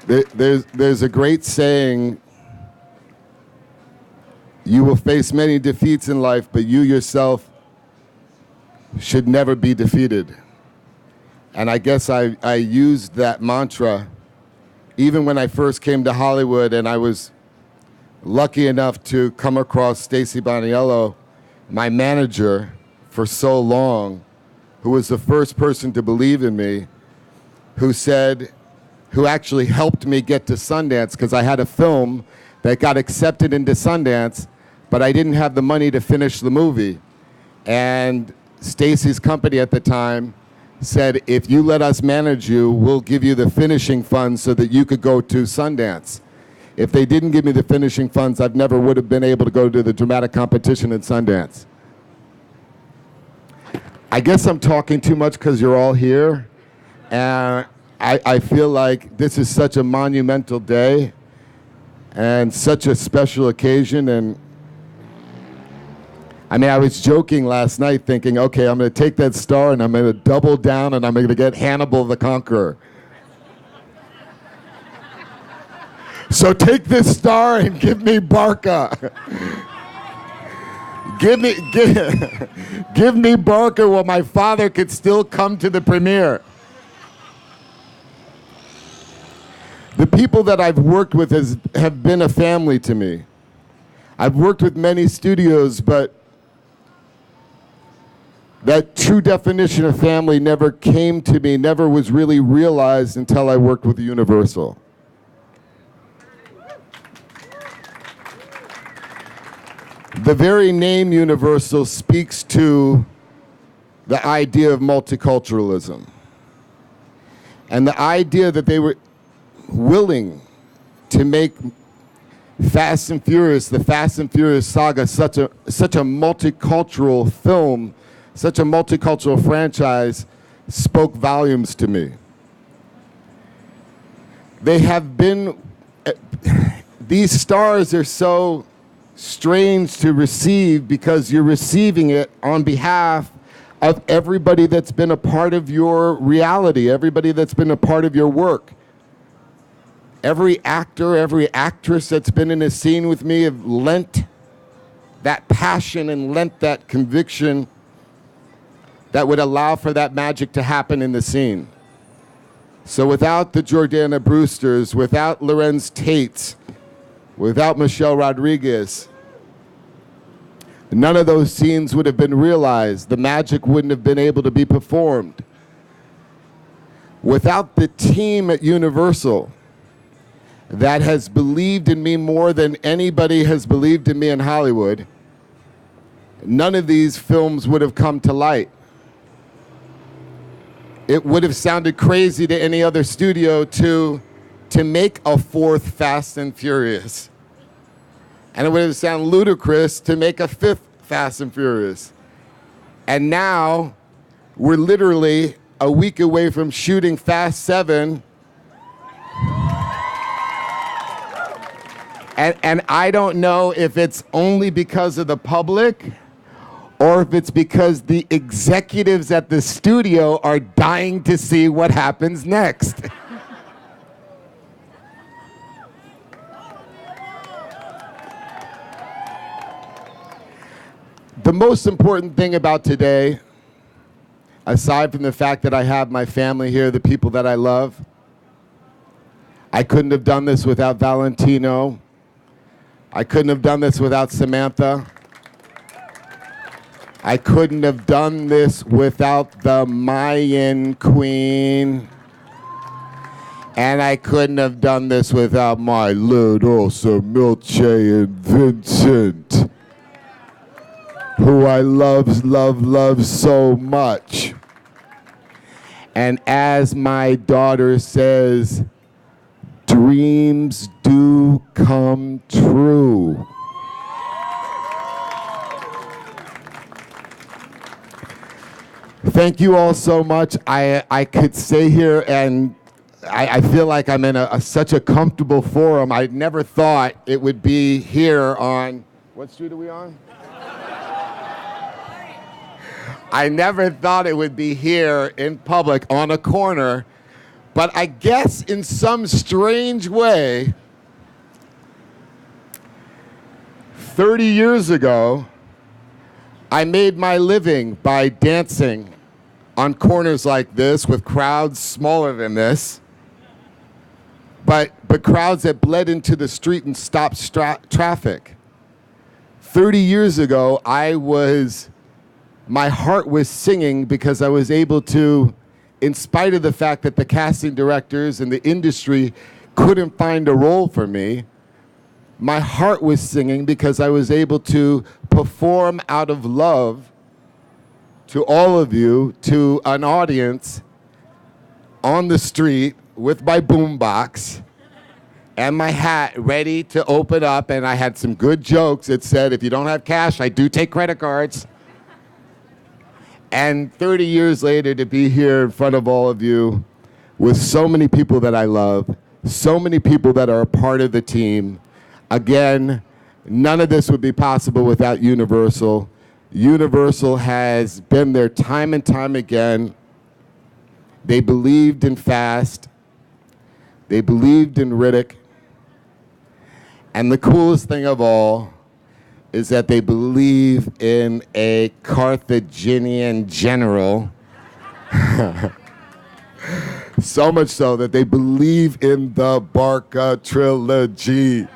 There's a great saying, you will face many defeats in life, but you yourself should never be defeated. And I guess I used that mantra even when I first came to Hollywood, and I was lucky enough to come across Stacy Boniello, my manager for so long, who was the first person to believe in me, who actually helped me get to Sundance, because I had a film that got accepted into Sundance, but I didn't have the money to finish the movie. And Stacy's company at the time said, if you let us manage you, we'll give you the finishing funds so that you could go to Sundance. If they didn't give me the finishing funds, I never would have been able to go to the dramatic competition in Sundance. I guess I'm talking too much because you're all here. And I feel like this is such a monumental day and such a special occasion. And I mean, I was joking last night thinking, okay, I'm going to take that star and I'm going to double down and I'm going to get Hannibal the Conqueror. So take this star and give me Barca. give me Barca while my father could still come to the premiere. The people that I've worked with have been a family to me. I've worked with many studios, but that true definition of family never came to me, never was really realized until I worked with Universal. The very name Universal speaks to the idea of multiculturalism and the idea that they were willing to make Fast and Furious, the Fast and Furious saga, such a multicultural film, such a multicultural franchise, spoke volumes to me. They have been, these stars are so strange to receive because you're receiving it on behalf of everybody that's been a part of your reality, everybody that's been a part of your work. Every actor, every actress that's been in a scene with me have lent that passion and lent that conviction that would allow for that magic to happen in the scene. So without the Jordana Brewsters, without Lorenz Tates, without Michelle Rodriguez, none of those scenes would have been realized. The magic wouldn't have been able to be performed. Without the team at Universal that has believed in me more than anybody has believed in me in Hollywood, none of these films would have come to light. It would have sounded crazy to any other studio to make a fourth Fast and Furious. And it would have sounded ludicrous to make a fifth Fast and Furious. And now, we're literally a week away from shooting Fast 7. And I don't know if it's only because of the public or if it's because the executives at the studio are dying to see what happens next. The most important thing about today, aside from the fact that I have my family here, the people that I love, I couldn't have done this without Valentino. I couldn't have done this without Samantha. I couldn't have done this without the Mayan Queen. And I couldn't have done this without my little Sir Milche and Vincent, who I love so much. And as my daughter says, dreams do come true. Thank you all so much. I could stay here and I feel like I'm in such a comfortable forum. I never thought it would be here on, what street are we on? I never thought it would be here in public on a corner But I guess in some strange way, 30 years ago, I made my living by dancing on corners like this with crowds smaller than this, but crowds that bled into the street and stopped traffic. 30 years ago, my heart was singing because I was able to, in spite of the fact that the casting directors and the industry couldn't find a role for me, my heart was singing because I was able to perform out of love to all of you, to an audience on the street with my boombox and my hat ready to open up, and I had some good jokes that said, if you don't have cash, I do take credit cards. And 30 years later, to be here in front of all of you with so many people that I love, so many people that are a part of the team. Again, none of this would be possible without Universal. Universal has been there time and time again. They believed in Fast. They believed in Riddick. And the coolest thing of all is that they believe in a Carthaginian general. So much so that they believe in the Barca trilogy.